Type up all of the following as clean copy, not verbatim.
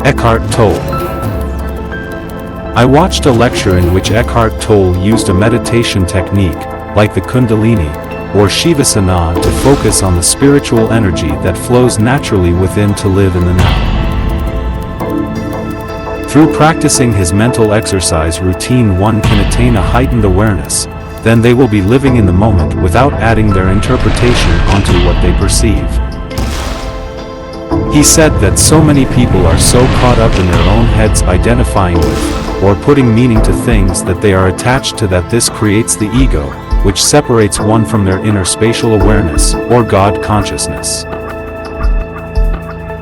Eckhart Tolle. I watched a lecture in which Eckhart Tolle used a meditation technique, like the Kundalini, or Shavasana, to focus on the spiritual energy that flows naturally within to live in the now. Through practicing his mental exercise routine, one can attain a heightened awareness. Then they will be living in the moment without adding their interpretation onto what they perceive. He said that so many people are so caught up in their own heads identifying with, or putting meaning to things that they are attached to, that this creates the ego, which separates one from their inner spatial awareness, or God consciousness.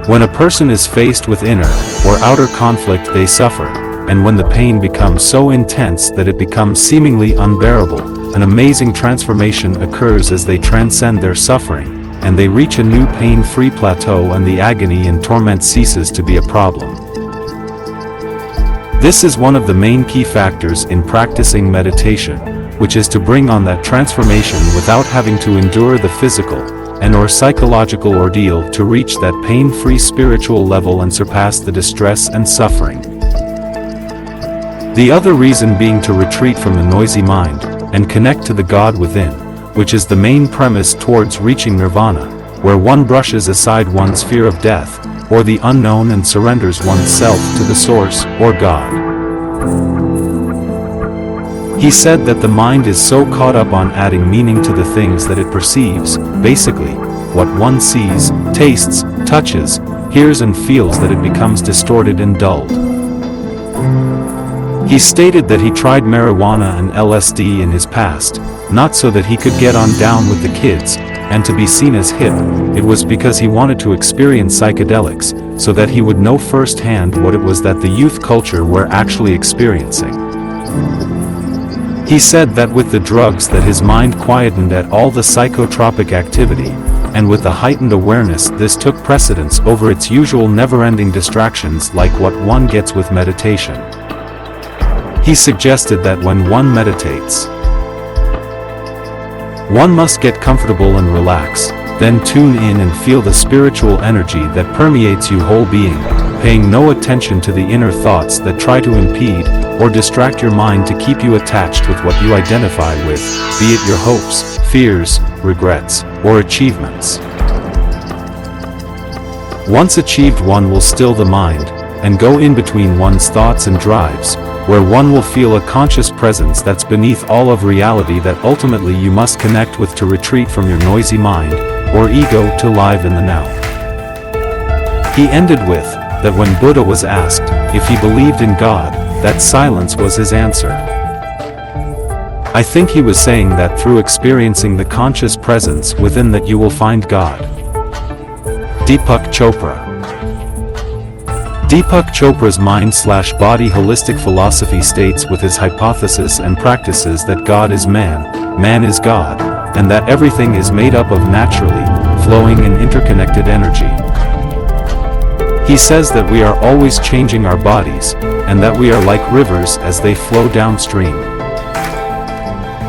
When a person is faced with inner or outer conflict, they suffer, and when the pain becomes so intense that it becomes seemingly unbearable, an amazing transformation occurs as they transcend their suffering, and they reach a new pain-free plateau, and the agony and torment ceases to be a problem. This is one of the main key factors in practicing meditation, which is to bring on that transformation without having to endure the physical and/or psychological ordeal to reach that pain-free spiritual level and surpass the distress and suffering. The other reason being to retreat from the noisy mind and connect to the God within, which is the main premise towards reaching nirvana, where one brushes aside one's fear of death or the unknown and surrenders oneself to the source, or God. He said that the mind is so caught up on adding meaning to the things that it perceives, basically, what one sees, tastes, touches, hears and feels, that it becomes distorted and dulled. He stated that he tried marijuana and LSD in his past, not so that he could get on down with the kids, and to be seen as hip. It was because he wanted to experience psychedelics, so that he would know firsthand what it was that the youth culture were actually experiencing. He said that with the drugs that his mind quietened at all the psychotropic activity, and with the heightened awareness this took precedence over its usual never-ending distractions like what one gets with meditation. He suggested that when one meditates, one must get comfortable and relax, then tune in and feel the spiritual energy that permeates your whole being, paying no attention to the inner thoughts that try to impede or distract your mind to keep you attached with what you identify with, be it your hopes, fears, regrets, or achievements. Once achieved, one will still the mind and go in between one's thoughts and drives, where one will feel a conscious presence that's beneath all of reality that ultimately you must connect with to retreat from your noisy mind or ego to live in the now. He ended with that when Buddha was asked if he believed in God, that silence was his answer. I think he was saying that through experiencing the conscious presence within that you will find God. Deepak Chopra. Deepak Chopra's mind/body holistic philosophy states with his hypothesis and practices that God is man, man is God, and that everything is made up of naturally flowing and interconnected energy. He says that we are always changing our bodies, and that we are like rivers as they flow downstream.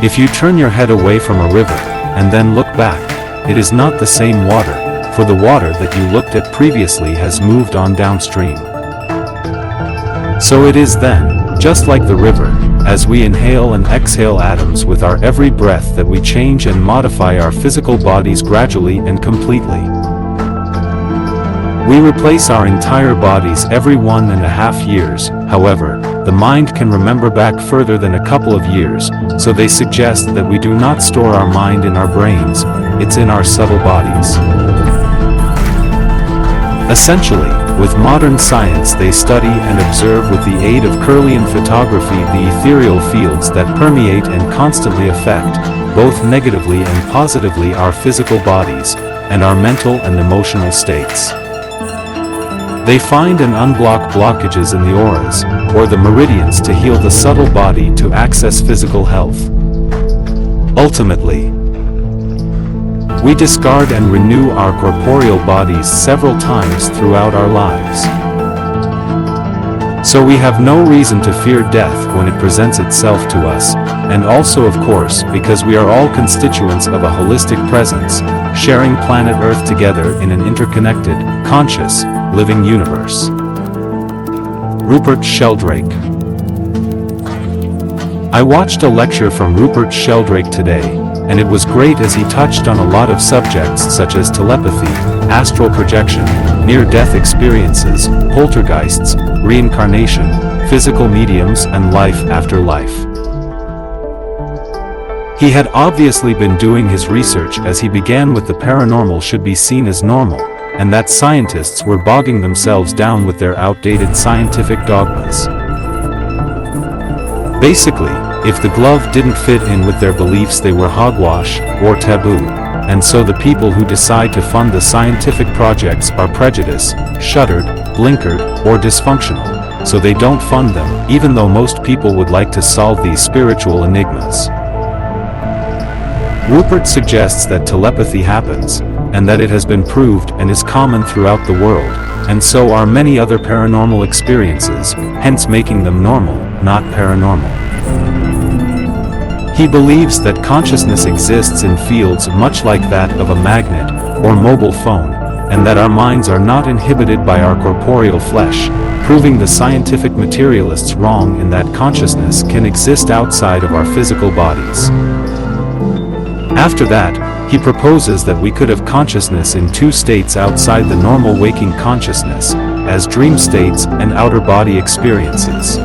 If you turn your head away from a river, and then look back, it is not the same water, for the water that you looked at previously has moved on downstream. So it is then, just like the river, as we inhale and exhale atoms with our every breath, that we change and modify our physical bodies gradually and completely. We replace our entire bodies every 1.5 years, however, the mind can remember back further than a couple of years, so they suggest that we do not store our mind in our brains, it's in our subtle bodies. Essentially, with modern science they study and observe with the aid of Kirlian photography the ethereal fields that permeate and constantly affect, both negatively and positively, our physical bodies, and our mental and emotional states. They find and unblock blockages in the auras, or the meridians, to heal the subtle body to access physical health. Ultimately, we discard and renew our corporeal bodies several times throughout our lives. So we have no reason to fear death when it presents itself to us, and also of course because we are all constituents of a holistic presence, sharing planet Earth together in an interconnected, conscious, living universe. Rupert Sheldrake. I watched a lecture from Rupert Sheldrake today, and it was great as he touched on a lot of subjects such as telepathy, astral projection, near-death experiences, poltergeists, reincarnation, physical mediums and life after life. He had obviously been doing his research as he began with the paranormal should be seen as normal, and that scientists were bogging themselves down with their outdated scientific dogmas. Basically, if the glove didn't fit in with their beliefs, they were hogwash or taboo, and so the people who decide to fund the scientific projects are prejudiced, shuttered, blinkered, or dysfunctional, so they don't fund them, even though most people would like to solve these spiritual enigmas. Rupert suggests that telepathy happens, and that it has been proved and is common throughout the world, and so are many other paranormal experiences, hence making them normal, not paranormal. He believes that consciousness exists in fields much like that of a magnet or mobile phone, and that our minds are not inhibited by our corporeal flesh, proving the scientific materialists wrong in that consciousness can exist outside of our physical bodies. After that, he proposes that we could have consciousness in two states outside the normal waking consciousness, as dream states and outer body experiences.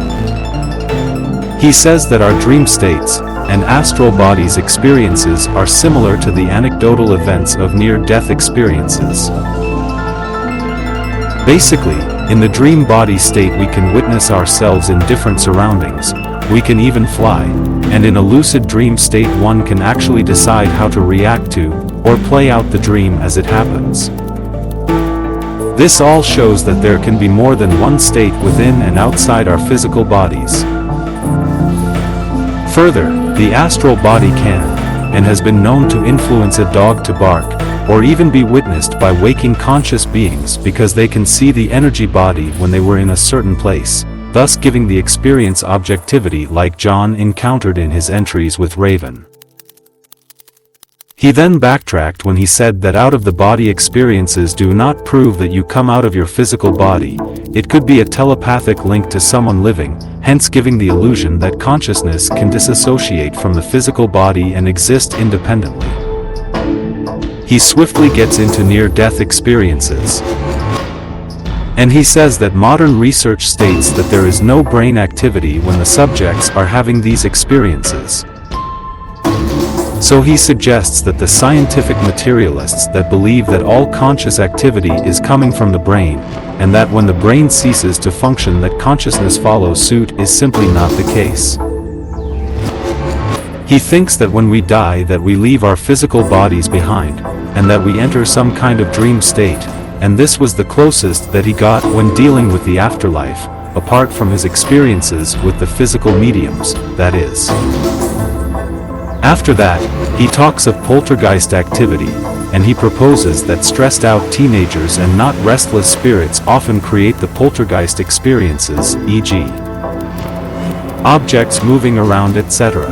He says that our dream states and astral bodies experiences are similar to the anecdotal events of near-death experiences. Basically, in the dream body state we can witness ourselves in different surroundings, we can even fly, and in a lucid dream state one can actually decide how to react to, or play out the dream as it happens. This all shows that there can be more than one state within and outside our physical bodies. Further, the astral body can, and has been known to influence a dog to bark, or even be witnessed by waking conscious beings because they can see the energy body when they were in a certain place, thus giving the experience objectivity like John encountered in his entries with Raven. He then backtracked when he said that out-of-the-body experiences do not prove that you come out of your physical body, it could be a telepathic link to someone living, hence giving the illusion that consciousness can disassociate from the physical body and exist independently. He swiftly gets into near-death experiences. And he says that modern research states that there is no brain activity when the subjects are having these experiences. So he suggests that the scientific materialists that believe that all conscious activity is coming from the brain, and that when the brain ceases to function that consciousness follows suit is simply not the case. He thinks that when we die that we leave our physical bodies behind, and that we enter some kind of dream state, and this was the closest that he got when dealing with the afterlife, apart from his experiences with the physical mediums, that is. After that, he talks of poltergeist activity, and he proposes that stressed out teenagers and not restless spirits often create the poltergeist experiences, e.g. objects moving around, etc.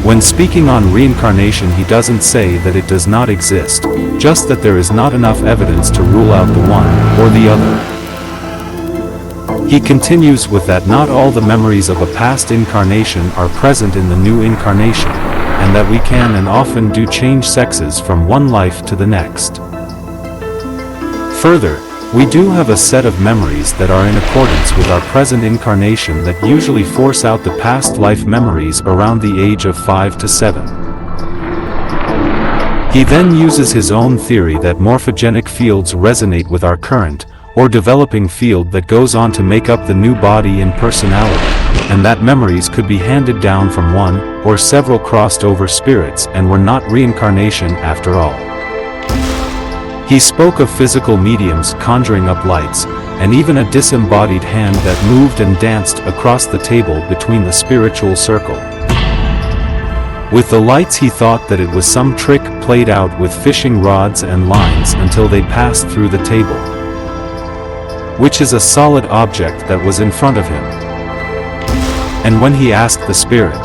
When speaking on reincarnation he doesn't say that it does not exist, just that there is not enough evidence to rule out the one or the other. He continues with that not all the memories of a past incarnation are present in the new incarnation, and that we can and often do change sexes from one life to the next. Further, we do have a set of memories that are in accordance with our present incarnation that usually force out the past life memories around the age of 5 to 7. He then uses his own theory that morphogenic fields resonate with our current, or developing field that goes on to make up the new body and personality, and that memories could be handed down from one, or several crossed over spirits and were not reincarnation after all. He spoke of physical mediums conjuring up lights, and even a disembodied hand that moved and danced across the table between the spiritual circle. With the lights he thought that it was some trick played out with fishing rods and lines until they passed through the table, which is a solid object that was in front of him. And when he asked the spirit,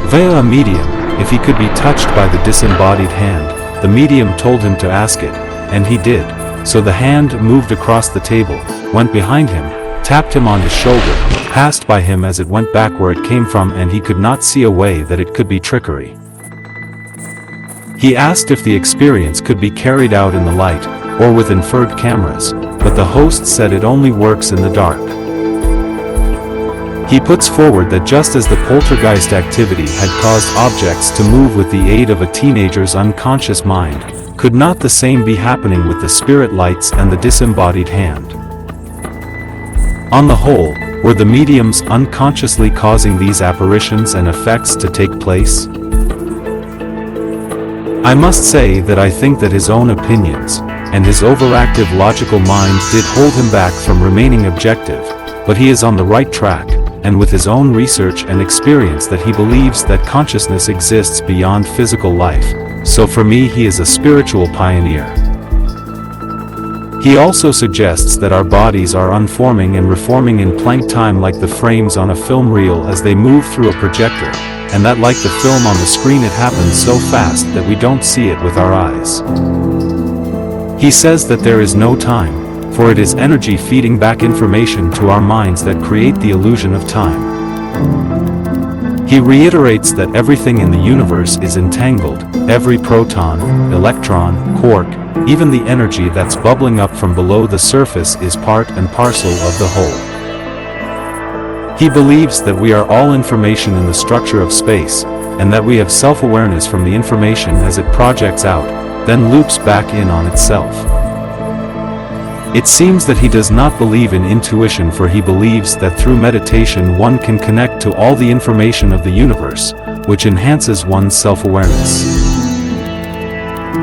via a medium, if he could be touched by the disembodied hand, the medium told him to ask it, and he did, So the hand moved across the table, went behind him, tapped him on his shoulder, passed by him as it went back where it came from, and he could not see a way that it could be trickery. He asked if the experience could be carried out in the light, or with inferred cameras, but the host said it only works in the dark. He puts forward that just as the poltergeist activity had caused objects to move with the aid of a teenager's unconscious mind, could not the same be happening with the spirit lights and the disembodied hand? On the whole, were the mediums unconsciously causing these apparitions and effects to take place? I must say that I think that his own opinions, and his overactive logical mind did hold him back from remaining objective, but he is on the right track, and with his own research and experience that he believes that consciousness exists beyond physical life, so for me he is a spiritual pioneer. He also suggests that our bodies are unforming and reforming in Planck time like the frames on a film reel as they move through a projector, and that like the film on the screen it happens so fast that we don't see it with our eyes. He says that there is no time, for it is energy feeding back information to our minds that create the illusion of time. He reiterates that everything in the universe is entangled, every proton, electron, quark, even the energy that's bubbling up from below the surface is part and parcel of the whole. He believes that we are all information in the structure of space, and that we have self-awareness from the information as it projects out, then loops back in on itself. It seems that he does not believe in intuition, for he believes that through meditation one can connect to all the information of the universe, which enhances one's self-awareness.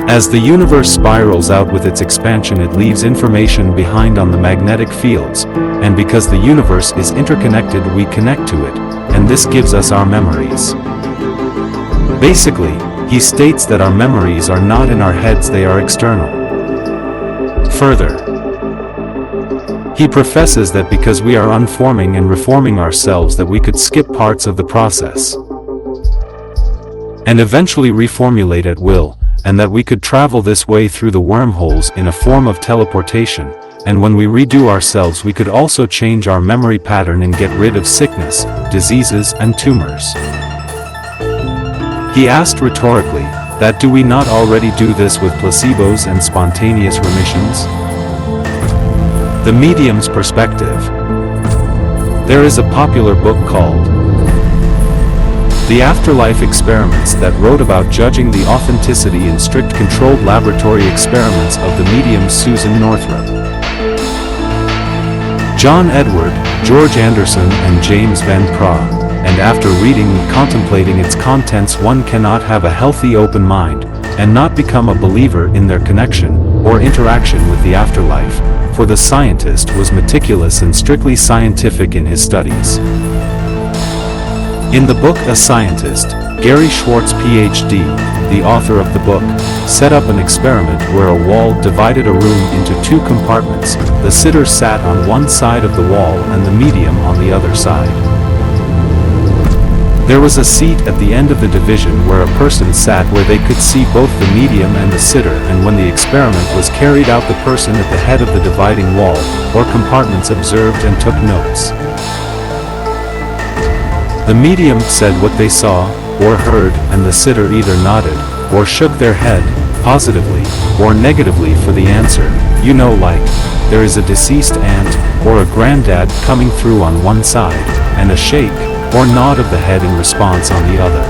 As the universe spirals out with its expansion, it leaves information behind on the magnetic fields, and because the universe is interconnected we connect to it, and this gives us our memories. Basically, he states that our memories are not in our heads, they are external. Further, he professes that because we are unforming and reforming ourselves that we could skip parts of the process and eventually reformulate at will, and that we could travel this way through the wormholes in a form of teleportation, and when we redo ourselves we could also change our memory pattern and get rid of sickness, diseases and tumors. He asked rhetorically, that do we not already do this with placebos and spontaneous remissions? The medium's perspective. There is a popular book called The Afterlife Experiments that wrote about judging the authenticity in strict controlled laboratory experiments of the medium Susan Northrup. John Edward, George Anderson and James Van Praagh, and after reading and contemplating its contents one cannot have a healthy open mind, and not become a believer in their connection, or interaction with the afterlife, for the scientist was meticulous and strictly scientific in his studies. In the book A Scientist, Gary Schwartz Ph.D., the author of the book, set up an experiment where a wall divided a room into two compartments. The sitter sat on one side of the wall and the medium on the other side. There was a seat at the end of the division where a person sat where they could see both the medium and the sitter, and when the experiment was carried out the person at the head of the dividing wall, or compartments observed and took notes. The medium said what they saw, or heard, and the sitter either nodded, or shook their head, positively, or negatively for the answer, you know, like, there is a deceased aunt, or a granddad coming through on one side, and a shake, or nod of the head in response on the other.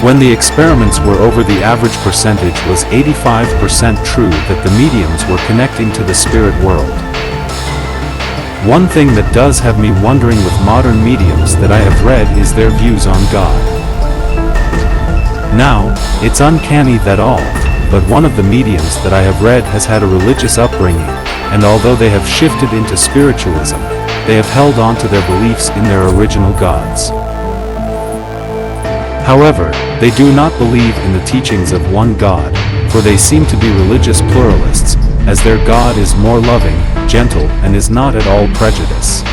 When the experiments were over, the average percentage was 85% true that the mediums were connecting to the spirit world. One thing that does have me wondering with modern mediums that I have read is their views on God. Now, it's uncanny that all, but one of the mediums that I have read has had a religious upbringing, and although they have shifted into spiritualism, they have held on to their beliefs in their original gods. However, they do not believe in the teachings of one God, for they seem to be religious pluralists, as their God is more loving, gentle, and is not at all prejudiced.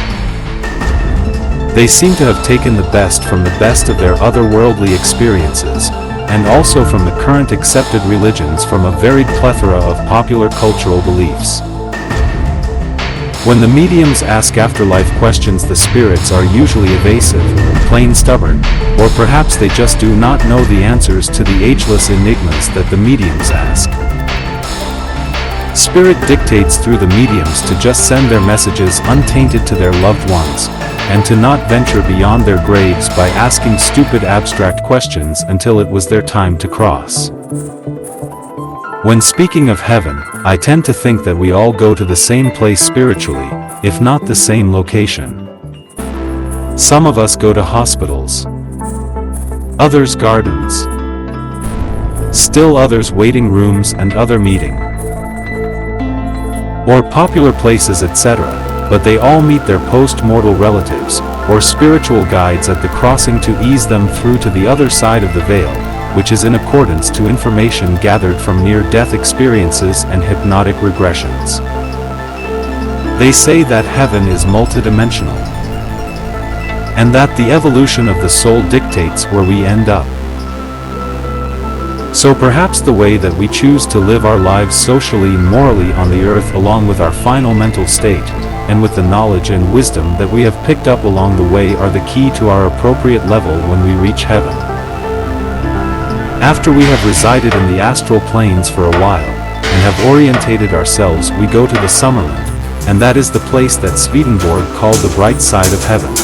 They seem to have taken the best from the best of their otherworldly experiences, and also from the current accepted religions from a varied plethora of popular cultural beliefs. When the mediums ask afterlife questions, the spirits are usually evasive, plain stubborn, or perhaps they just do not know the answers to the ageless enigmas that the mediums ask. Spirit dictates through the mediums to just send their messages untainted to their loved ones, and to not venture beyond their graves by asking stupid abstract questions until it was their time to cross. When speaking of heaven, I tend to think that we all go to the same place spiritually, if not the same location. Some of us go to hospitals, others gardens, still others waiting rooms and other meeting, or popular places, etc., but they all meet their post-mortal relatives, or spiritual guides at the crossing to ease them through to the other side of the veil, which is in accordance to information gathered from near-death experiences and hypnotic regressions. They say that heaven is multidimensional, and that the evolution of the soul dictates where we end up. So perhaps the way that we choose to live our lives socially and morally on the earth, along with our final mental state, and with the knowledge and wisdom that we have picked up along the way, are the key to our appropriate level when we reach heaven. After we have resided in the astral planes for a while, and have orientated ourselves, we go to the Summerland, and that is the place that Swedenborg called the bright side of heaven.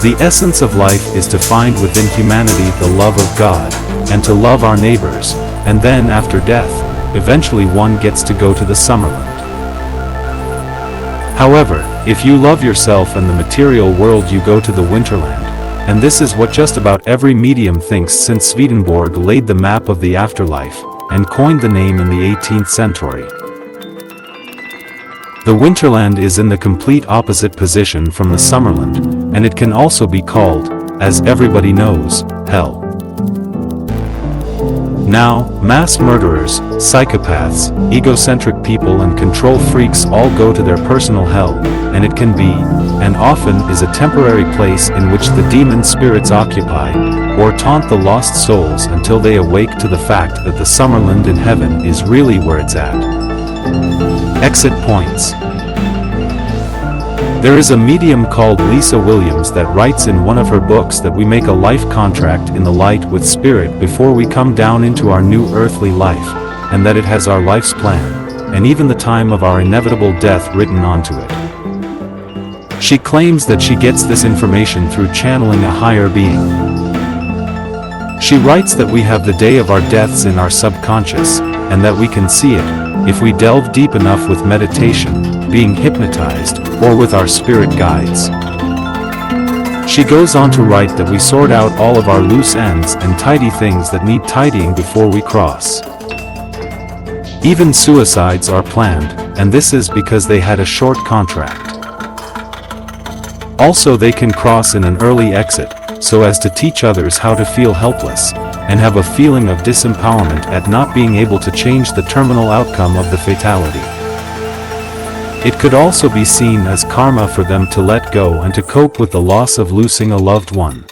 The essence of life is to find within humanity the love of God, and to love our neighbors, and then after death, eventually one gets to go to the Summerland. However, if you love yourself and the material world, you go to the Winterland, and this is what just about every medium thinks since Swedenborg laid the map of the afterlife, and coined the name in the 18th century. The Winterland is in the complete opposite position from the Summerland, and it can also be called, as everybody knows, hell. Now, mass murderers, psychopaths, egocentric people and control freaks all go to their personal hell, and it can be, and often is, a temporary place in which the demon spirits occupy, or taunt the lost souls until they awake to the fact that the Summerland in heaven is really where it's at. Exit points. There is a medium called Lisa Williams that writes in one of her books that we make a life contract in the light with spirit before we come down into our new earthly life, and that it has our life's plan, and even the time of our inevitable death written onto it. She claims that she gets this information through channeling a higher being. She writes that we have the day of our deaths in our subconscious, and that we can see it if we delve deep enough with meditation, being hypnotized, or with our spirit guides. She goes on to write that we sort out all of our loose ends and tidy things that need tidying before we cross. Even suicides are planned, and this is because they had a short contract. Also, they can cross in an early exit, so as to teach others how to feel helpless, and have a feeling of disempowerment at not being able to change the terminal outcome of the fatality. It could also be seen as karma for them to let go and to cope with the loss of losing a loved one.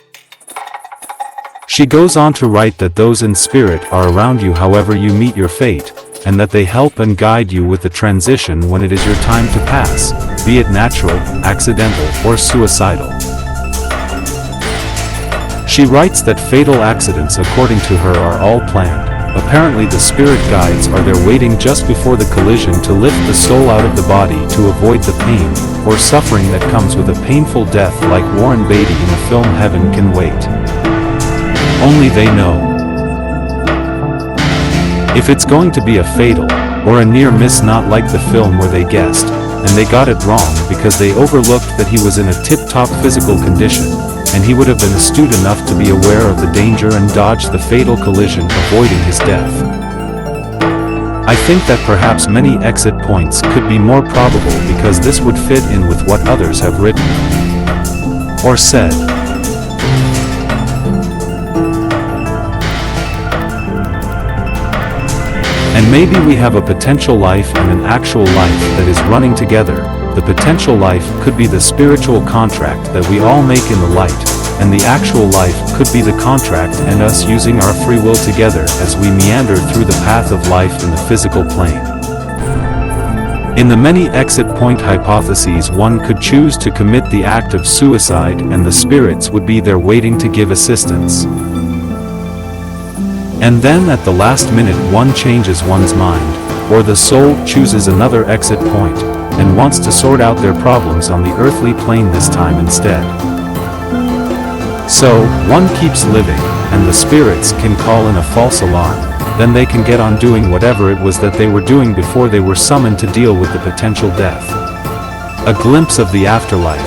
She goes on to write that those in spirit are around you however you meet your fate, and that they help and guide you with the transition when it is your time to pass, be it natural, accidental, or suicidal. She writes that fatal accidents, according to her, are all planned. Apparently the spirit guides are there waiting just before the collision to lift the soul out of the body to avoid the pain, or suffering that comes with a painful death, like Warren Beatty in the film Heaven Can Wait. Only they know. If it's going to be a fatal, or a near miss, not like the film where they guessed, and they got it wrong because they overlooked that he was in a tip-top physical condition, and he would have been astute enough to be aware of the danger and dodge the fatal collision, avoiding his death. I think that perhaps many exit points could be more probable because this would fit in with what others have written or said. And maybe we have a potential life and an actual life that is running together. The potential life could be the spiritual contract that we all make in the light, and the actual life could be the contract and us using our free will together as we meander through the path of life in the physical plane. In the many exit point hypotheses, one could choose to commit the act of suicide and the spirits would be there waiting to give assistance. And then at the last minute one changes one's mind, or the soul chooses another exit point, and wants to sort out their problems on the earthly plane this time instead. So, one keeps living, and the spirits can call in a false alarm, then they can get on doing whatever it was that they were doing before they were summoned to deal with the potential death. A glimpse of the afterlife.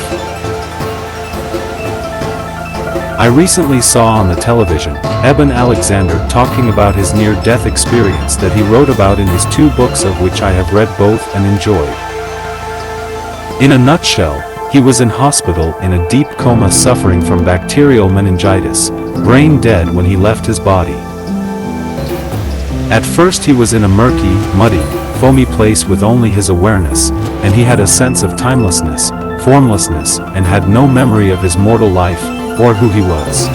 I recently saw on the television, Eben Alexander talking about his near-death experience that he wrote about in his 2 books, of which I have read both and enjoyed. In a nutshell, he was in hospital in a deep coma suffering from bacterial meningitis, brain dead when he left his body. At first he was in a murky, muddy, foamy place with only his awareness, and he had a sense of timelessness, formlessness, and had no memory of his mortal life, or who he was.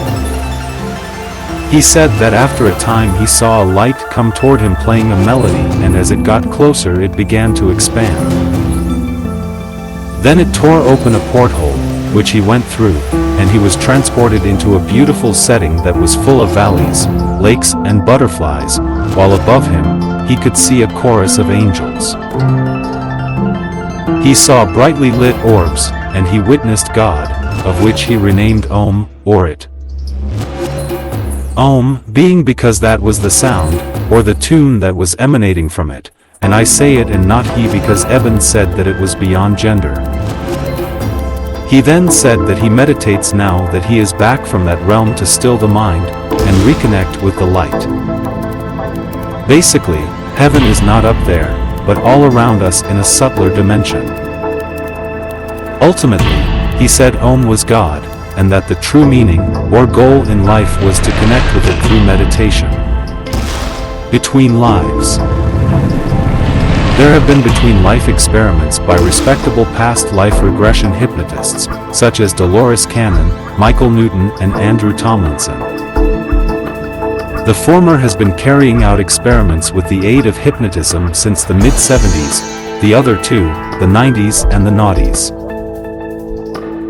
He said that after a time he saw a light come toward him playing a melody, and as it got closer it began to expand. Then it tore open a porthole, which he went through, and he was transported into a beautiful setting that was full of valleys, lakes, and butterflies, while above him, he could see a chorus of angels. He saw brightly lit orbs, and he witnessed God, of which he renamed Om, or it. Om, being because that was the sound, or the tune that was emanating from it, and I say it and not he because Eben said that it was beyond gender. He then said that he meditates now that he is back from that realm to still the mind, and reconnect with the light. Basically, heaven is not up there, but all around us in a subtler dimension. Ultimately, he said Om was God, and that the true meaning, or goal in life was to connect with it through meditation. Between lives. There have been between-life experiments by respectable past life regression hypnotists, such as Dolores Cannon, Michael Newton, and Andrew Tomlinson. The former has been carrying out experiments with the aid of hypnotism since the mid-70s, the other two, the 90s and the noughties.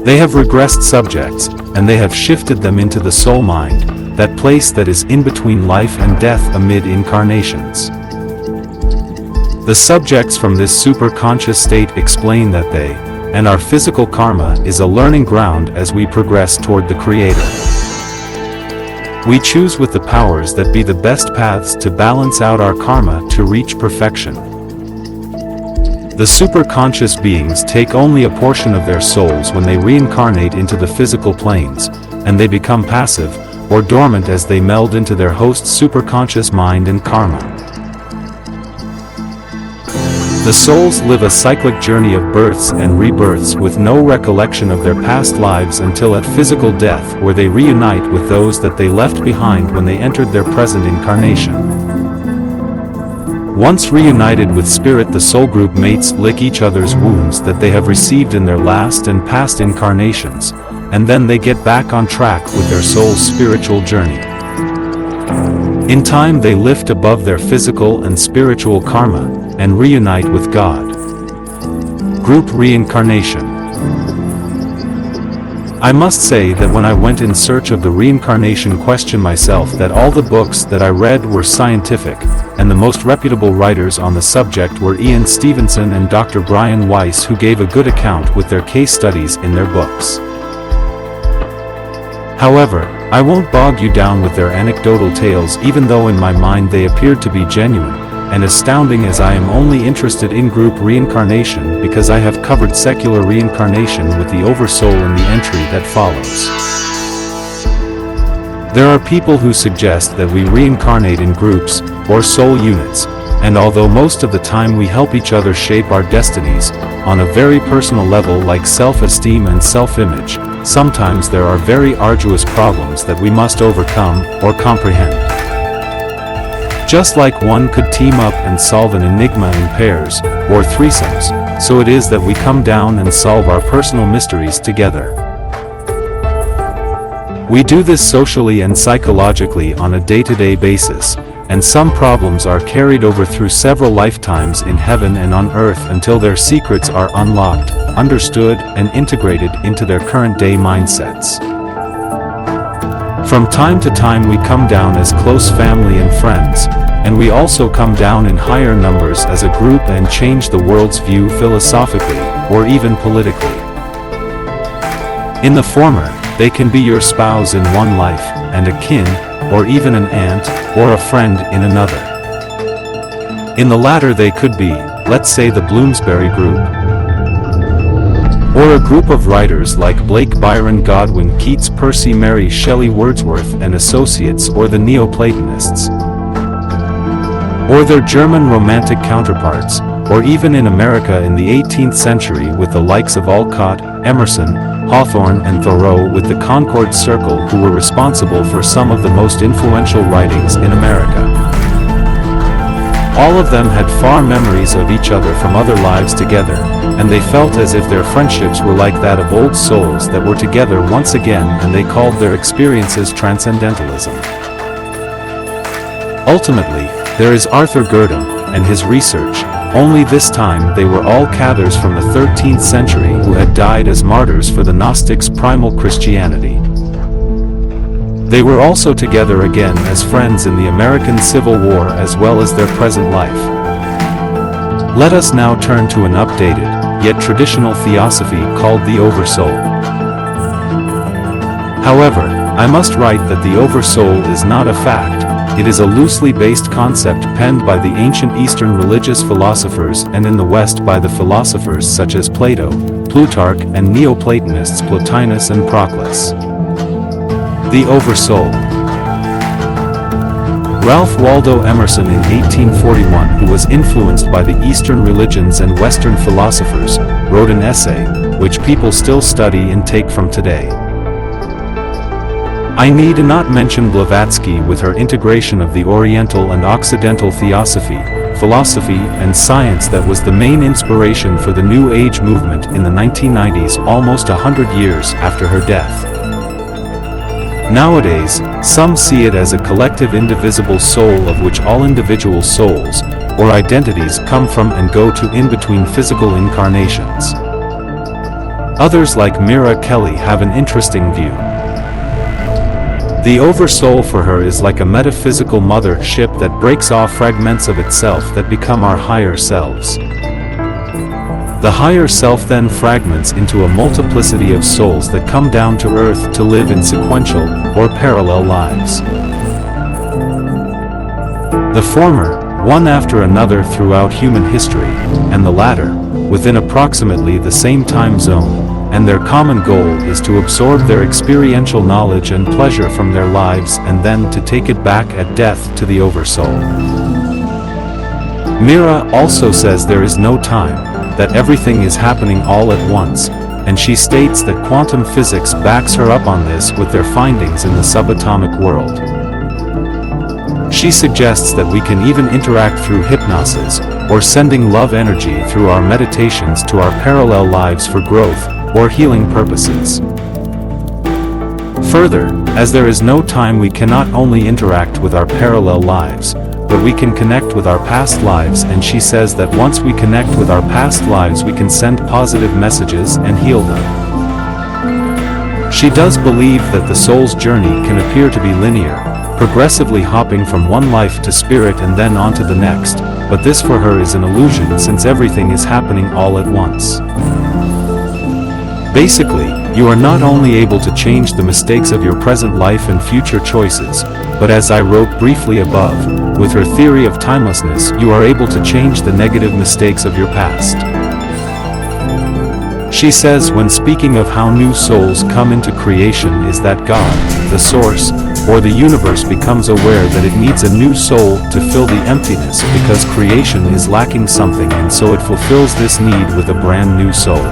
They have regressed subjects, and they have shifted them into the soul mind, that place that is in between life and death amid incarnations. The subjects from this superconscious state explain that they, and our physical karma is a learning ground as we progress toward the Creator. We choose with the powers that be the best paths to balance out our karma to reach perfection. The superconscious beings take only a portion of their souls when they reincarnate into the physical planes, and they become passive, or dormant as they meld into their host's superconscious mind and karma. The souls live a cyclic journey of births and rebirths with no recollection of their past lives until at physical death, where they reunite with those that they left behind when they entered their present incarnation. Once reunited with spirit, the soul group mates lick each other's wounds that they have received in their last and past incarnations, and then they get back on track with their soul's spiritual journey. In time they lift above their physical and spiritual karma, and reunite with God. Group reincarnation. I must say that when I went in search of the reincarnation question myself, that all the books that I read were scientific, and the most reputable writers on the subject were Ian Stevenson and Dr. Brian Weiss, who gave a good account with their case studies in their books. However, I won't bog you down with their anecdotal tales, even though in my mind they appeared to be genuine and astounding, as I am only interested in group reincarnation because I have covered secular reincarnation with the Oversoul in the entry that follows. There are people who suggest that we reincarnate in groups, or soul units, and although most of the time we help each other shape our destinies, on a very personal level like self-esteem and self-image, sometimes there are very arduous problems that we must overcome, or comprehend. Just like one could team up and solve an enigma in pairs, or threesomes, so it is that we come down and solve our personal mysteries together. We do this socially and psychologically on a day-to-day basis, and some problems are carried over through several lifetimes in heaven and on earth until their secrets are unlocked, understood, and integrated into their current-day mindsets. From time to time we come down as close family and friends, and we also come down in higher numbers as a group and change the world's view philosophically, or even politically. In the former, they can be your spouse in one life, and a kin, or even an aunt, or a friend in another. In the latter they could be, let's say the Bloomsbury Group, or a group of writers like Blake, Byron, Godwin, Keats, Percy, Mary Shelley, Wordsworth and Associates, or the Neoplatonists, or their German Romantic counterparts, or even in America in the 18th century with the likes of Alcott, Emerson, Hawthorne and Thoreau, with the Concord Circle, who were responsible for some of the most influential writings in America. All of them had far memories of each other from other lives together, and they felt as if their friendships were like that of old souls that were together once again, and they called their experiences transcendentalism. Ultimately, there is Arthur Gurdon and his research, only this time they were all Cathars from the 13th century who had died as martyrs for the Gnostics' primal Christianity. They were also together again as friends in the American Civil War as well as their present life. Let us now turn to an updated, yet traditional theosophy called the Oversoul. However, I must write that the Oversoul is not a fact. It is a loosely based concept penned by the ancient Eastern religious philosophers and in the West by the philosophers such as Plato, Plutarch and Neoplatonists Plotinus and Proclus. The Oversoul. Ralph Waldo Emerson in 1841, who was influenced by the Eastern religions and Western philosophers, wrote an essay, which people still study and take from today. I need not mention Blavatsky with her integration of the Oriental and Occidental theosophy, philosophy and science that was the main inspiration for the New Age movement in the 1990s, almost 100 years after her death. Nowadays, some see it as a collective indivisible soul of which all individual souls, or identities, come from and go to in between physical incarnations. Others like Mira Kelly have an interesting view. The Oversoul for her is like a metaphysical mother ship that breaks off fragments of itself that become our higher selves. The higher self then fragments into a multiplicity of souls that come down to earth to live in sequential, or parallel lives. The former, one after another throughout human history, and the latter, within approximately the same time zone, and their common goal is to absorb their experiential knowledge and pleasure from their lives and then to take it back at death to the Oversoul. Mira also says there is no time, that everything is happening all at once, and she states that quantum physics backs her up on this with their findings in the subatomic world. She suggests that we can even interact through hypnosis, or sending love energy through our meditations to our parallel lives for growth, or healing purposes. Further, as there is no time, we cannot only interact with our parallel lives, but we can connect with our past lives, and she says that once we connect with our past lives we can send positive messages and heal them. She does believe that the soul's journey can appear to be linear, progressively hopping from one life to spirit and then on to the next, but this for her is an illusion since everything is happening all at once. Basically, you are not only able to change the mistakes of your present life and future choices, but as I wrote briefly above, with her theory of timelessness you are able to change the negative mistakes of your past. She says when speaking of how new souls come into creation is that God, the source, or the universe becomes aware that it needs a new soul to fill the emptiness because creation is lacking something, and so it fulfills this need with a brand new soul.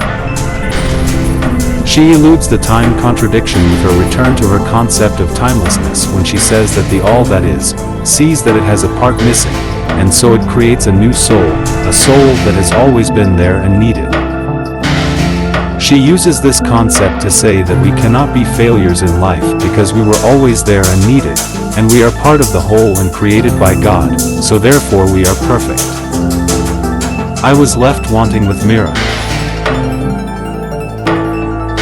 She eludes the time contradiction with her return to her concept of timelessness when she says that the all that is, sees that it has a part missing, and so it creates a new soul, a soul that has always been there and needed. She She uses this concept to say that we cannot be failures in life because we were always there and needed, and we are part of the whole and created by God, so therefore we are perfect. I was left wanting with Mira.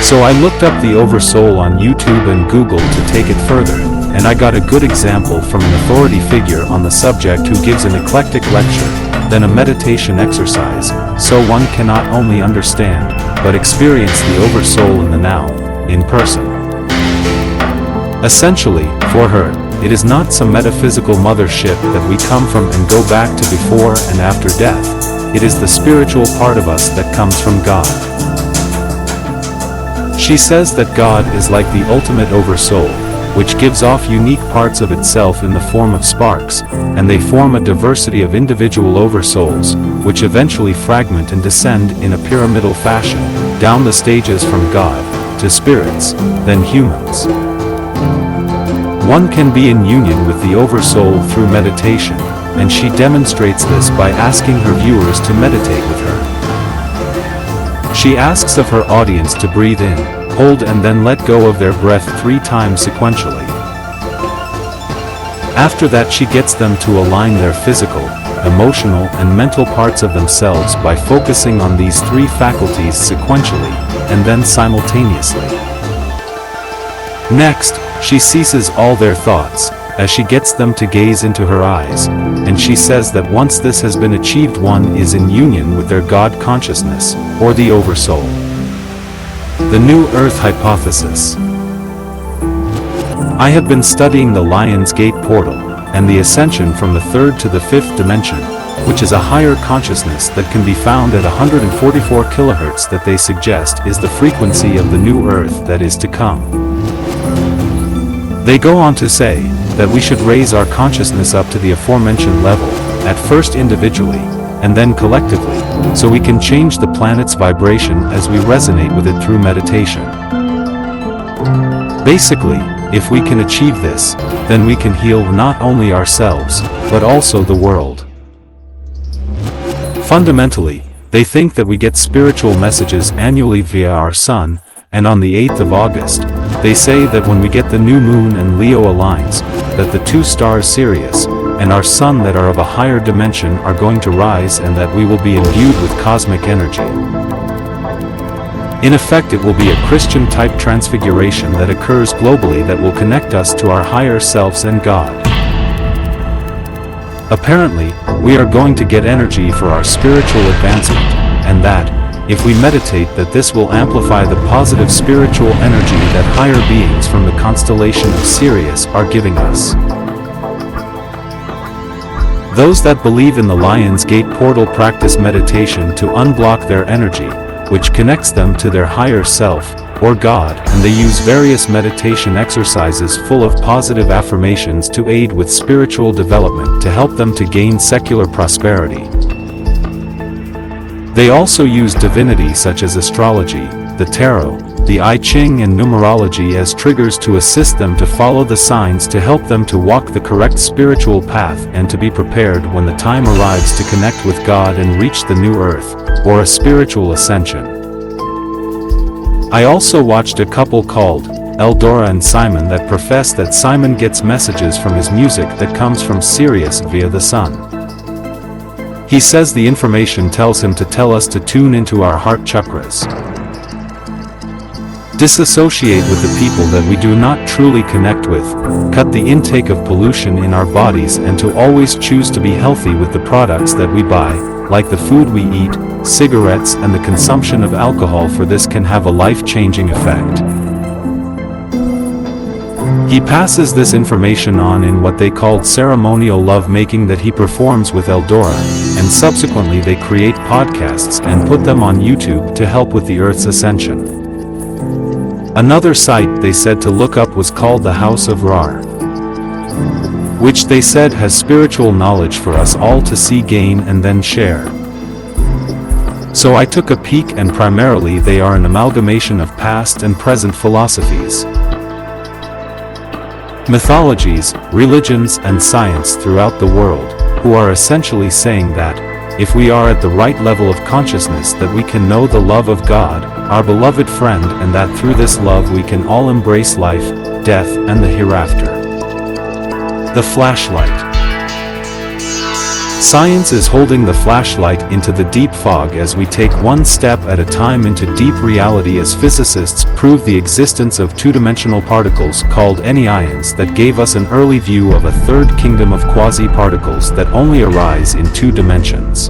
So I looked up the Oversoul on YouTube and Google to take it further, and I got a good example from an authority figure on the subject who gives an eclectic lecture, then a meditation exercise, so one can not only understand, but experience the Oversoul in the now, in person. Essentially, for her, it is not some metaphysical mothership that we come from and go back to before and after death. It is the spiritual part of us that comes from God. She says that God is like the ultimate Oversoul, which gives off unique parts of itself in the form of sparks, and they form a diversity of individual Oversouls, which eventually fragment and descend in a pyramidal fashion, down the stages from God, to spirits, then humans. One can be in union with the Oversoul through meditation, and she demonstrates this by asking her viewers to meditate with her. She asks of her audience to breathe in, hold and then let go of their breath 3 times sequentially. After that she gets them to align their physical, emotional and mental parts of themselves by focusing on these 3 faculties sequentially, and then simultaneously. Next, she ceases all their thoughts, as she gets them to gaze into her eyes, and she says that once this has been achieved one is in union with their God consciousness, or the Oversoul. The New Earth Hypothesis. I have been studying the Lion's Gate portal, and the ascension from the 3rd to the 5th dimension, which is a higher consciousness that can be found at 144 kHz that they suggest is the frequency of the new Earth that is to come. They go on to say that we should raise our consciousness up to the aforementioned level, at first individually, and then collectively, so we can change the planet's vibration as we resonate with it through meditation. Basically, if we can achieve this, then we can heal not only ourselves, but also the world. Fundamentally, they think that we get spiritual messages annually via our sun, and on the 8th of August, they say that when we get the new moon and Leo aligns, that the 2 stars Sirius, and our sun that are of a higher dimension are going to rise and that we will be imbued with cosmic energy. In effect it will be a Christian-type transfiguration that occurs globally that will connect us to our higher selves and God. Apparently, we are going to get energy for our spiritual advancement, and that, if we meditate, that this will amplify the positive spiritual energy that higher beings from the constellation of Sirius are giving us. Those that believe in the Lion's Gate portal practice meditation to unblock their energy, which connects them to their higher self, or God, and they use various meditation exercises full of positive affirmations to aid with spiritual development to help them to gain secular prosperity. They also use divinity such as astrology, the tarot, the I Ching and numerology as triggers to assist them to follow the signs to help them to walk the correct spiritual path and to be prepared when the time arrives to connect with God and reach the new earth, or a spiritual ascension. I also watched a couple called Eldora and Simon that profess that Simon gets messages from his music that comes from Sirius via the sun. He says the information tells him to tell us to tune into our heart chakras. Disassociate with the people that we do not truly connect with, cut the intake of pollution in our bodies and to always choose to be healthy with the products that we buy, like the food we eat, cigarettes and the consumption of alcohol, for this can have a life-changing effect. He passes this information on in what they called ceremonial love-making that he performs with Eldora, and subsequently they create podcasts and put them on YouTube to help with the Earth's ascension. Another site they said to look up was called the House of Ra, which they said has spiritual knowledge for us all to see, gain and then share. So I took a peek, and primarily they are an amalgamation of past and present philosophies, mythologies, religions and science throughout the world, who are essentially saying that, if we are at the right level of consciousness, that we can know the love of God, our beloved friend, and that through this love we can all embrace life, death, and the hereafter. The flashlight. Science is holding the flashlight into the deep fog as we take one step at a time into deep reality, as physicists prove the existence of two-dimensional particles called anyons that gave us an early view of a third kingdom of quasi-particles that only arise in two dimensions.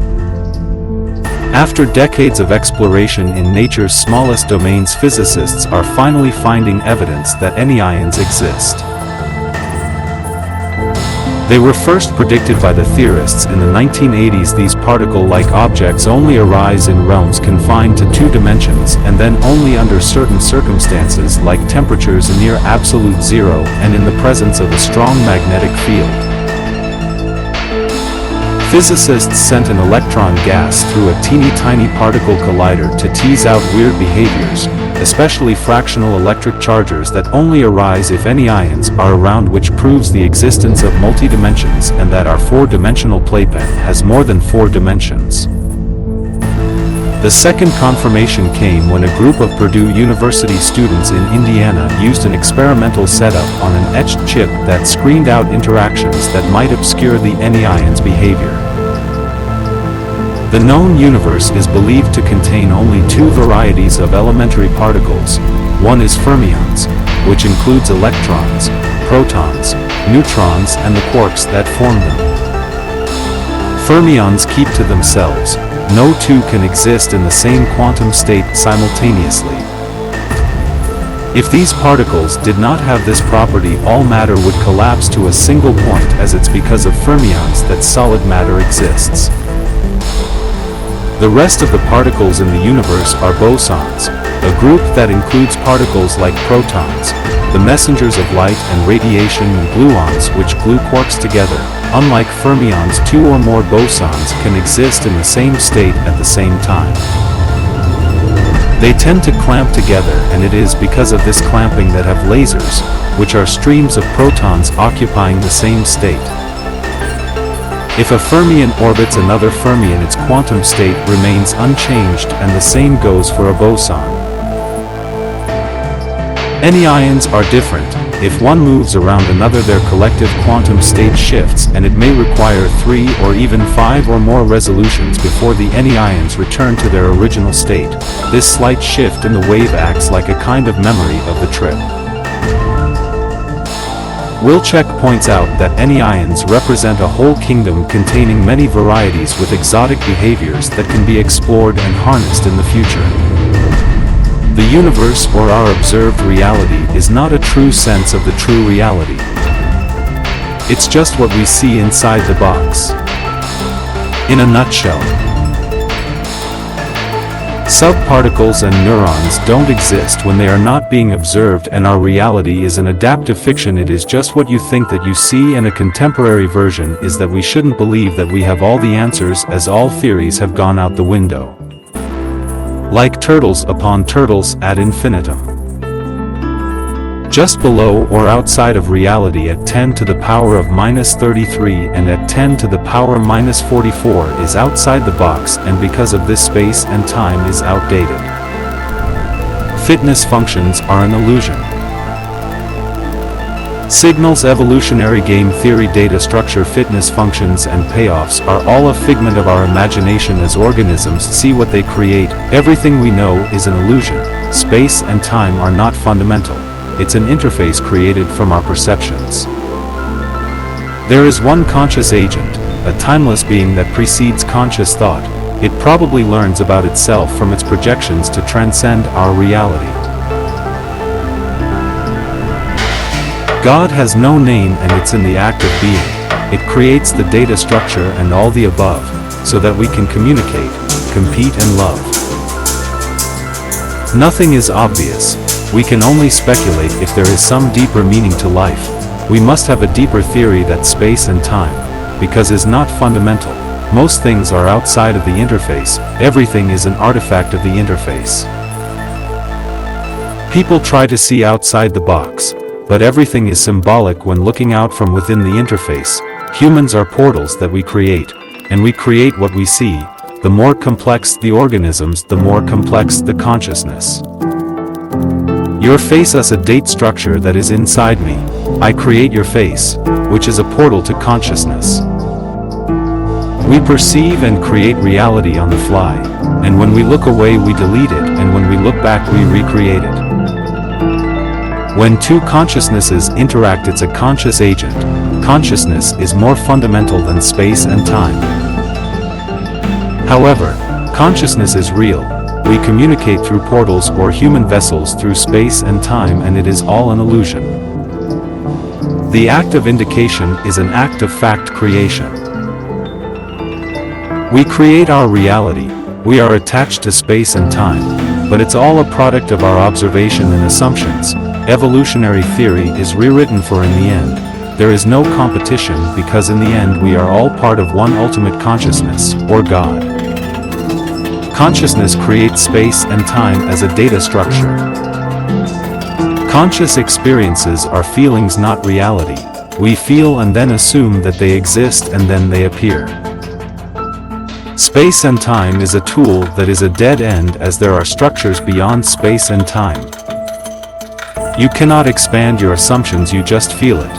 After decades of exploration in nature's smallest domains, physicists are finally finding evidence that anyons exist. They were first predicted by the theorists in the 1980s. These particle-like objects only arise in realms confined to two dimensions, and then only under certain circumstances like temperatures near absolute zero and in the presence of a strong magnetic field. Physicists sent an electron gas through a teeny-tiny particle collider to tease out weird behaviors, especially fractional electric chargers that only arise if anyons are around, which proves the existence of multi-dimensions and that our four-dimensional playpen has more than four dimensions. The second confirmation came when a group of Purdue University students in Indiana used an experimental setup on an etched chip that screened out interactions that might obscure the anyons' behavior. The known universe is believed to contain only two varieties of elementary particles. One is fermions, which includes electrons, protons, neutrons, and the quarks that form them. Fermions keep to themselves. No two can exist in the same quantum state simultaneously. If these particles did not have this property, all matter would collapse to a single point, as it's because of fermions that solid matter exists. The rest of the particles in the universe are bosons, a group that includes particles like protons, the messengers of light, and radiation, and gluons, which glue quarks together. Unlike fermions, two or more bosons can exist in the same state at the same time. They tend to clamp together, and it is because of this clamping that have lasers, which are streams of protons occupying the same state. If a fermion orbits another fermion, its quantum state remains unchanged, and the same goes for a boson. Anyons are different. If one moves around another, their collective quantum state shifts, and it may require 3 or even 5 or more resolutions before the anyons return to their original state. This slight shift in the wave acts like a kind of memory of the trip. Wilczek points out that anyons represent a whole kingdom containing many varieties with exotic behaviors that can be explored and harnessed in the future. The universe, or our observed reality, is not a true sense of the true reality. It's just what we see inside the box. In a nutshell, subparticles and neurons don't exist when they are not being observed, and our reality is an adaptive fiction. It is just what you think that you see, and a contemporary version is that we shouldn't believe that we have all the answers, as all theories have gone out the window. Like turtles upon turtles ad infinitum. Just below or outside of reality at 10 to the power of minus 33 and at 10 to the power minus 44 is outside the box, and because of this, space and time is outdated. Fitness functions are an illusion. Signals, evolutionary game theory, data structure, fitness functions, and payoffs are all a figment of our imagination as organisms see what they create. Everything we know is an illusion. Space and time are not fundamental. It's an interface created from our perceptions. There is one conscious agent, a timeless being that precedes conscious thought. It probably learns about itself from its projections to transcend our reality. God has no name, and it's in the act of being. It creates the data structure and all the above, so that we can communicate, compete, and love. Nothing is obvious. We can only speculate if there is some deeper meaning to life. We must have a deeper theory that space and time, because is not fundamental. Most things are outside of the interface. Everything is an artifact of the interface. People try to see outside the box, but everything is symbolic when looking out from within the interface. Humans are portals that we create. and we create what we see. The more complex the organisms, the more complex the consciousness. Your face is a date structure that is inside me. I create your face, which is a portal to consciousness. We perceive and create reality on the fly, and when we look away we delete it, and when we look back we recreate it. When two consciousnesses interact, it's a conscious agent. Consciousness is more fundamental than space and time. However, consciousness is real. We communicate through portals or human vessels through space and time, and it is all an illusion. The act of indication is an act of fact creation. We create our reality. We are attached to space and time, but it's all a product of our observation and assumptions. Evolutionary theory is rewritten for in the end. There is no competition because in the end we are all part of one ultimate consciousness, or God. Consciousness creates space and time as a data structure. Conscious experiences are feelings, not reality. We feel and then assume that they exist and then they appear. Space and time is a tool that is a dead end, as there are structures beyond space and time. You cannot expand your assumptions, you just feel it.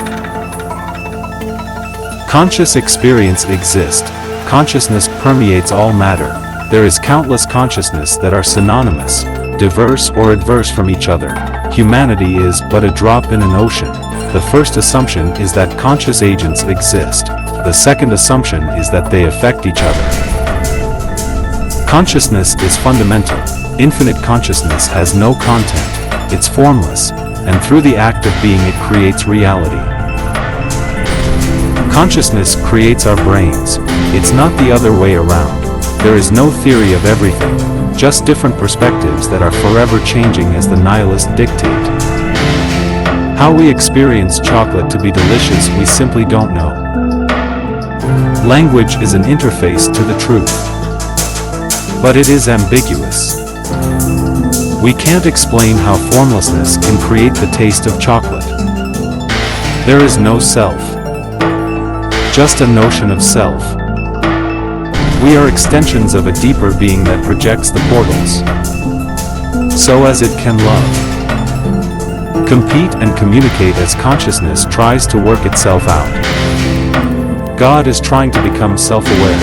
Conscious experience exists. Consciousness permeates all matter. There is countless consciousness that are synonymous, diverse or adverse from each other. Humanity is but a drop in an ocean. The first assumption is that conscious agents exist. The second assumption is that they affect each other. Consciousness is fundamental. Infinite consciousness has no content. It's formless, and through the act of being it creates reality. Consciousness creates our brains. It's not the other way around. There is no theory of everything, just different perspectives that are forever changing as the nihilists dictate. How we experience chocolate to be delicious, we simply don't know. Language is an interface to the truth, but it is ambiguous. We can't explain how formlessness can create the taste of chocolate. There is no self, just a notion of self. We are extensions of a deeper being that projects the portals, so as it can love, compete and communicate as consciousness tries to work itself out. God is trying to become self-aware.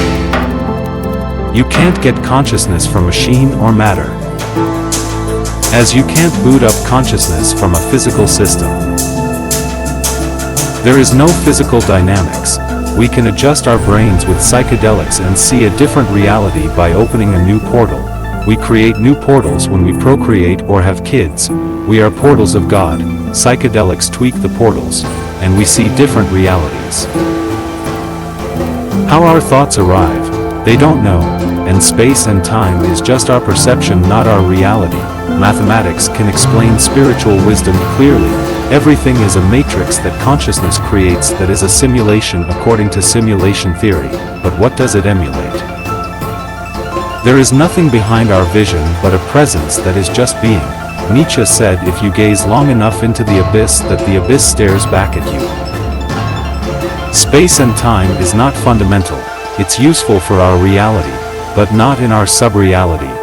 You can't get consciousness from machine or matter, as you can't boot up consciousness from a physical system. There is no physical dynamics. We can adjust our brains with psychedelics and see a different reality by opening a new portal. We create new portals when we procreate or have kids. We are portals of God. Psychedelics tweak the portals, and we see different realities. How our thoughts arrive, they don't know, and space and time is just our perception, not our reality. Mathematics can explain spiritual wisdom clearly. Everything is a matrix that consciousness creates that is a simulation according to simulation theory, but what does it emulate? There is nothing behind our vision but a presence that is just being. Nietzsche said, if you gaze long enough into the abyss, that the abyss stares back at you. Space and time is not fundamental. It's useful for our reality, but not in our sub-reality.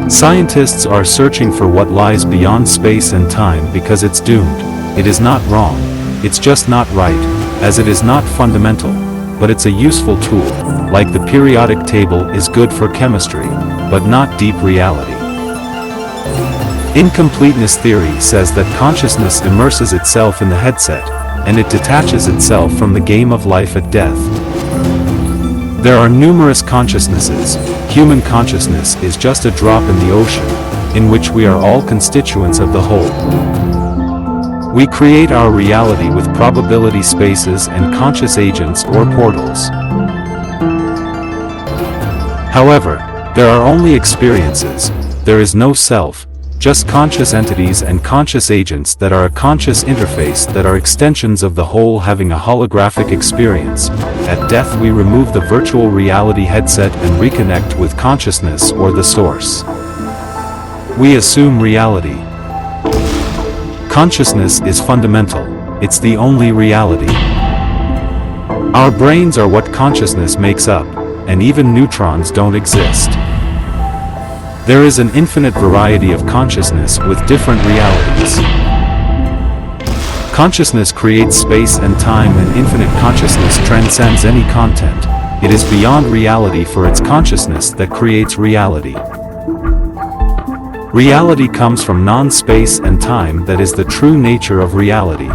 Scientists are searching for what lies beyond space and time because it's doomed. It is not wrong, it's just not right, as it is not fundamental, but it's a useful tool, like the periodic table is good for chemistry, but not deep reality. Incompleteness theory says that consciousness immerses itself in the headset, and it detaches itself from the game of life and death. There are numerous consciousnesses. Human consciousness is just a drop in the ocean, in which we are all constituents of the whole. We create our reality with probability spaces and conscious agents or portals. However, there are only experiences. There is no self, just conscious entities and conscious agents that are a conscious interface that are extensions of the whole having a holographic experience. At death we remove the virtual reality headset and reconnect with consciousness or the source. We assume reality. Consciousness is fundamental. It's the only reality. Our brains are what consciousness makes up, and even neutrons don't exist. There is an infinite variety of consciousness with different realities. Consciousness creates space and time, and infinite consciousness transcends any content. It is beyond reality, for its consciousness that creates reality. Reality comes from non-space and time, that is the true nature of reality.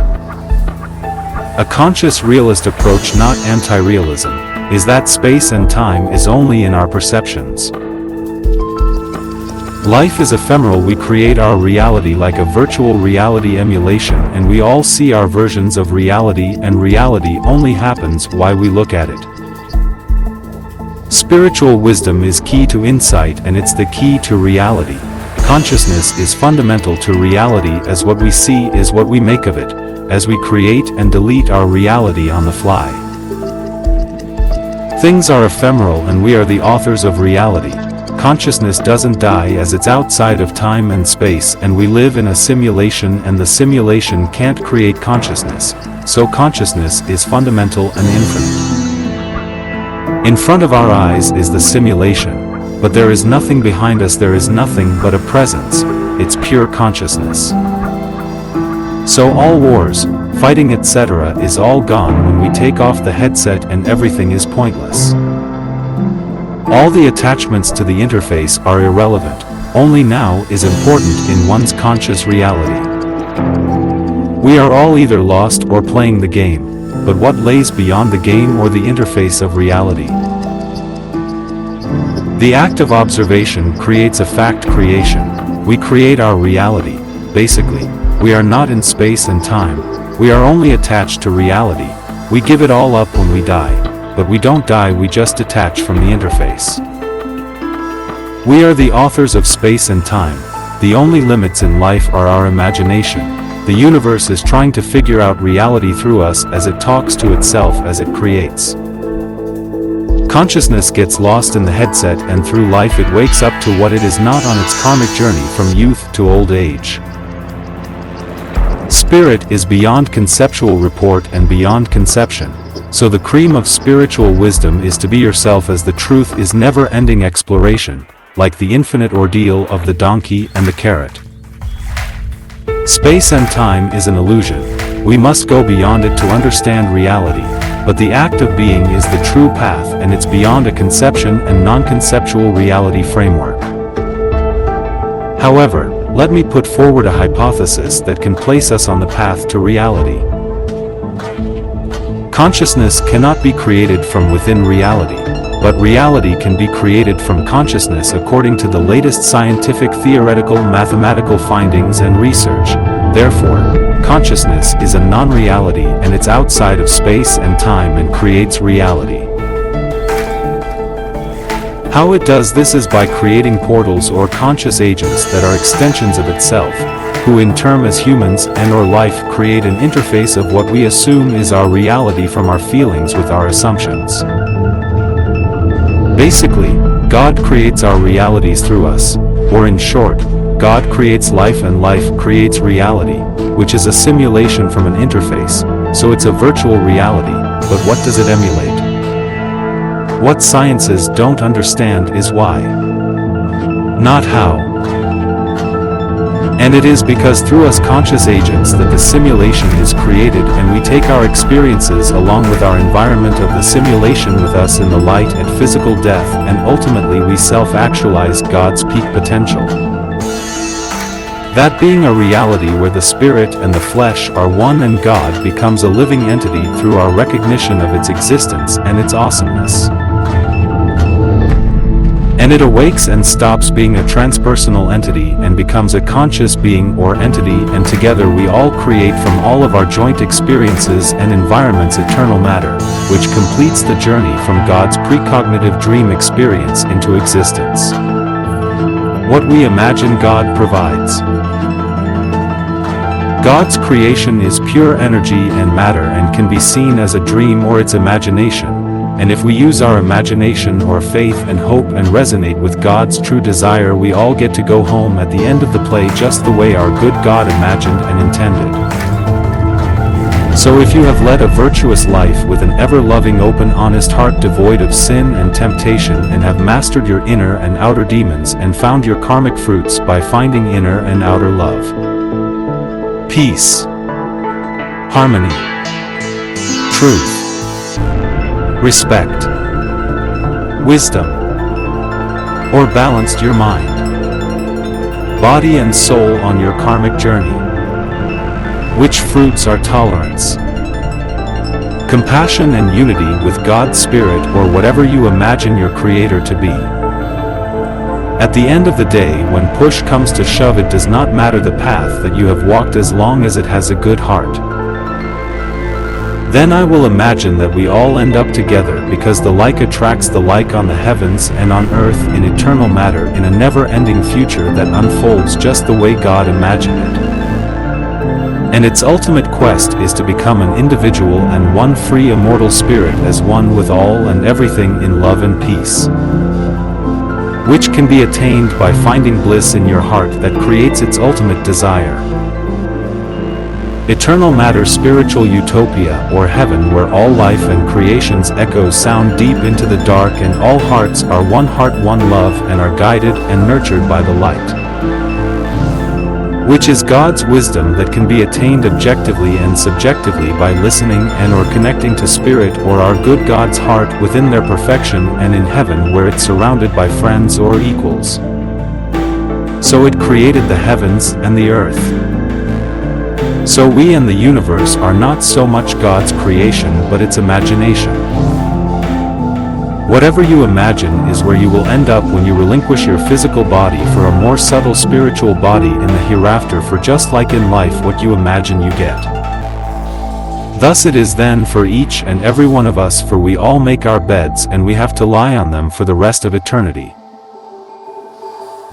A conscious realist approach, not anti-realism, is that space and time is only in our perceptions. Life is ephemeral. We create our reality like a virtual reality emulation, and we all see our versions of reality, and reality only happens while we look at it. Spiritual wisdom is key to insight, and it's the key to reality. Consciousness is fundamental to reality, as what we see is what we make of it, as we create and delete our reality on the fly. Things are ephemeral, and we are the authors of reality. Consciousness doesn't die, as it's outside of time and space, and we live in a simulation, and the simulation can't create consciousness, so consciousness is fundamental and infinite. In front of our eyes is the simulation, but there is nothing behind us. There is nothing but a presence. It's pure consciousness. So all wars, fighting, etc. is all gone when we take off the headset, and everything is pointless. All the attachments to the interface are irrelevant. Only now is important in one's conscious reality. We are all either lost or playing the game, but what lays beyond the game or the interface of reality? The act of observation creates a fact creation. We create our reality. Basically, we are not in space and time. We are only attached to reality. We give it all up when we die. But we don't die, we just detach from the interface. We are the authors of space and time. The only limits in life are our imagination. The universe is trying to figure out reality through us, as it talks to itself as it creates. Consciousness gets lost in the headset, and through life it wakes up to what it is not on its karmic journey from youth to old age. Spirit is beyond conceptual report and beyond conception. So the cream of spiritual wisdom is to be yourself, as the truth is never-ending exploration, like the infinite ordeal of the donkey and the carrot. Space and time is an illusion. We must go beyond it to understand reality, but the act of being is the true path, and it's beyond a conception and non-conceptual reality framework. However, let me put forward a hypothesis that can place us on the path to reality. Consciousness cannot be created from within reality, but reality can be created from consciousness according to the latest scientific, theoretical, mathematical findings and research. Therefore, consciousness is a non-reality, and it's outside of space and time and creates reality. How it does this is by creating portals or conscious agents that are extensions of itself, who in turn as humans and/or life create an interface of what we assume is our reality from our feelings with our assumptions. Basically, God creates our realities through us, or in short, God creates life and life creates reality, which is a simulation from an interface, so it's a virtual reality, but what does it emulate? What sciences don't understand is why, not how. And it is because through us conscious agents that the simulation is created, and we take our experiences along with our environment of the simulation with us in the light at physical death, and ultimately we self-actualize God's peak potential. That being a reality where the spirit and the flesh are one, and God becomes a living entity through our recognition of its existence and its awesomeness. And it awakes and stops being a transpersonal entity and becomes a conscious being or entity, and together we all create from all of our joint experiences and environments eternal matter, which completes the journey from God's precognitive dream experience into existence. What we imagine God provides. God's creation is pure energy and matter and can be seen as a dream or its imagination. And if we use our imagination or faith and hope and resonate with God's true desire, we all get to go home at the end of the play just the way our good God imagined and intended. So if you have led a virtuous life with an ever-loving open honest heart devoid of sin and temptation and have mastered your inner and outer demons and found your karmic fruits by finding inner and outer love, peace, harmony, truth, respect, wisdom, or balanced your mind, body and soul on your karmic journey, which fruits are tolerance, compassion and unity with God's Spirit or whatever you imagine your Creator to be. At the end of the day, when push comes to shove, it does not matter the path that you have walked as long as it has a good heart. Then I will imagine that we all end up together because the like attracts the like on the heavens and on earth in eternal matter in a never-ending future that unfolds just the way God imagined it. And its ultimate quest is to become an individual and one free immortal spirit as one with all and everything in love and peace, which can be attained by finding bliss in your heart that creates its ultimate desire. Eternal matter, spiritual utopia or heaven, where all life and creation's echoes sound deep into the dark and all hearts are one heart, one love, and are guided and nurtured by the light, which is God's wisdom that can be attained objectively and subjectively by listening and or connecting to Spirit or our good God's heart within their perfection, and in heaven where it's surrounded by friends or equals. So it created the heavens and the earth. So we and the universe are not so much God's creation but its imagination. Whatever you imagine is where you will end up when you relinquish your physical body for a more subtle spiritual body in the hereafter, for just like in life, what you imagine you get. Thus it is then for each and every one of us, for we all make our beds and we have to lie on them for the rest of eternity.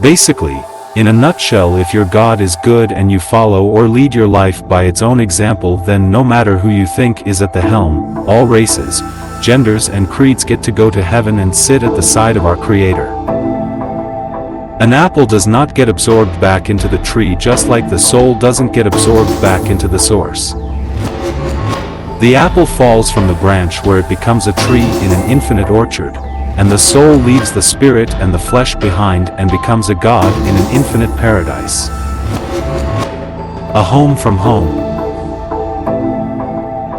Basically, in a nutshell, if your God is good and you follow or lead your life by its own example, then no matter who you think is at the helm, all races, genders and creeds get to go to heaven and sit at the side of our Creator. An apple does not get absorbed back into the tree, just like the soul doesn't get absorbed back into the source. The apple falls from the branch where it becomes a tree in an infinite orchard, and the soul leaves the spirit and the flesh behind and becomes a God in an infinite paradise. A home from home.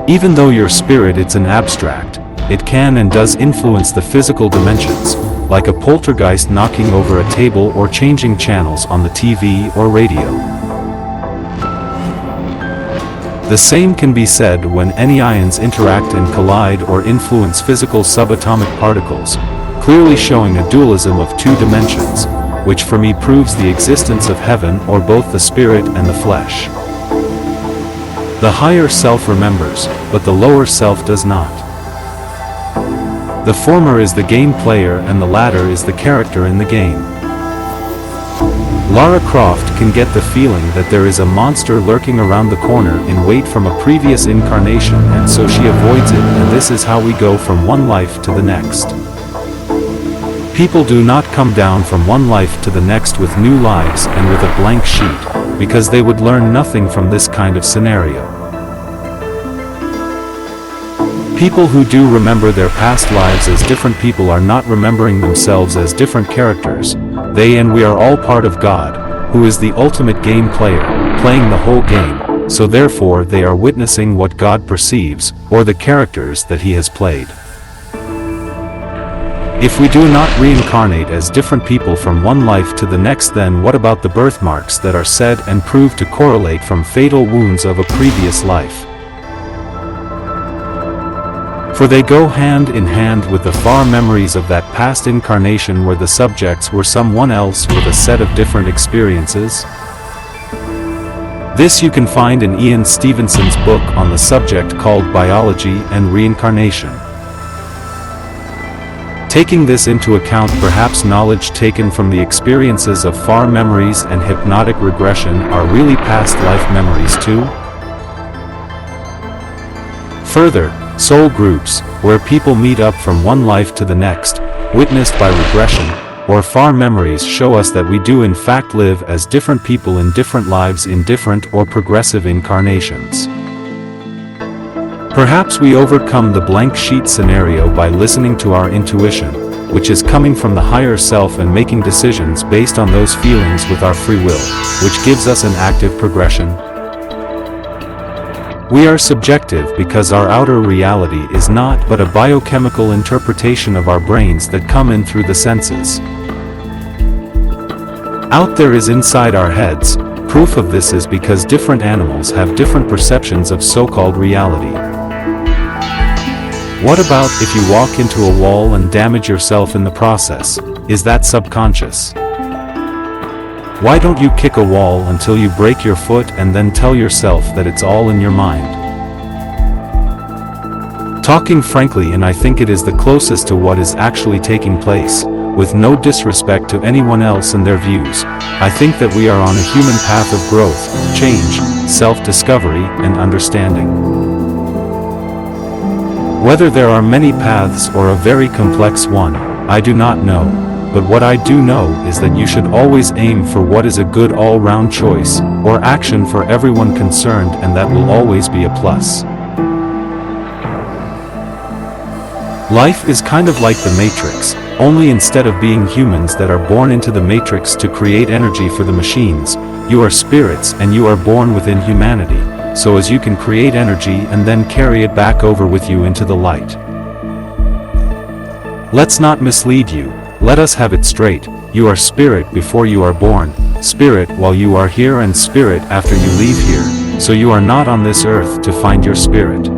Even though your spirit it's an abstract, it can and does influence the physical dimensions, like a poltergeist knocking over a table or changing channels on the TV or radio. The same can be said when any ions interact and collide or influence physical subatomic particles, clearly showing a dualism of two dimensions, which for me proves the existence of heaven or both the spirit and the flesh. The higher self remembers, but the lower self does not. The former is the game player and the latter is the character in the game. Lara Croft can get the feeling that there is a monster lurking around the corner in wait from a previous incarnation, and so she avoids it, and this is how we go from one life to the next. People do not come down from one life to the next with new lives and with a blank sheet, because they would learn nothing from this kind of scenario. People who do remember their past lives as different people are not remembering themselves as different characters. They and we are all part of God, who is the ultimate game player, playing the whole game, so therefore they are witnessing what God perceives, or the characters that He has played. If we do not reincarnate as different people from one life to the next, then what about the birthmarks that are said and proved to correlate from fatal wounds of a previous life? For they go hand in hand with the far memories of that past incarnation where the subjects were someone else with a set of different experiences. This you can find in Ian Stevenson's book on the subject called Biology and Reincarnation. Taking this into account, perhaps knowledge taken from the experiences of far memories and hypnotic regression are really past life memories too? Further, soul groups, where people meet up from one life to the next, witnessed by regression, or far memories, show us that we do in fact live as different people in different lives in different or progressive incarnations. Perhaps we overcome the blank sheet scenario by listening to our intuition, which is coming from the higher self and making decisions based on those feelings with our free will, which gives us an active progression. We are subjective because our outer reality is not but a biochemical interpretation of our brains that come in through the senses. Out there is inside our heads. Proof of this is because different animals have different perceptions of so-called reality. What about if you walk into a wall and damage yourself in the process? Is that subconscious? Why don't you kick a wall until you break your foot and then tell yourself that it's all in your mind? Talking frankly, and I think it is the closest to what is actually taking place, with no disrespect to anyone else and their views, I think that we are on a human path of growth, change, self-discovery, and understanding. Whether there are many paths or a very complex one, I do not know, but what I do know is that you should always aim for what is a good all-round choice, or action for everyone concerned, and that will always be a plus. Life is kind of like the Matrix, only instead of being humans that are born into the Matrix to create energy for the machines, you are spirits and you are born within humanity, so as you can create energy and then carry it back over with you into the light. Let's not mislead you, let us have it straight. You are spirit before you are born, spirit while you are here, and spirit after you leave here, so you are not on this earth to find your spirit.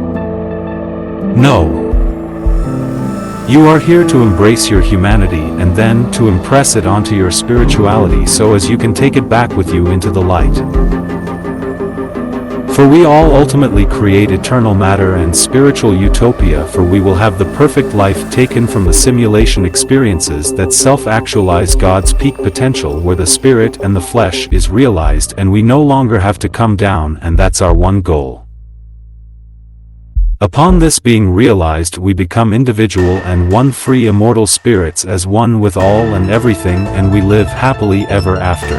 No. You are here to embrace your humanity and then to impress it onto your spirituality so as you can take it back with you into the light. For we all ultimately create eternal matter and spiritual utopia, for we will have the perfect life taken from the simulation experiences that self-actualize God's peak potential, where the spirit and the flesh is realized and we no longer have to come down, and that's our one goal. Upon this being realized, we become individual and one free immortal spirits as one with all and everything, and we live happily ever after.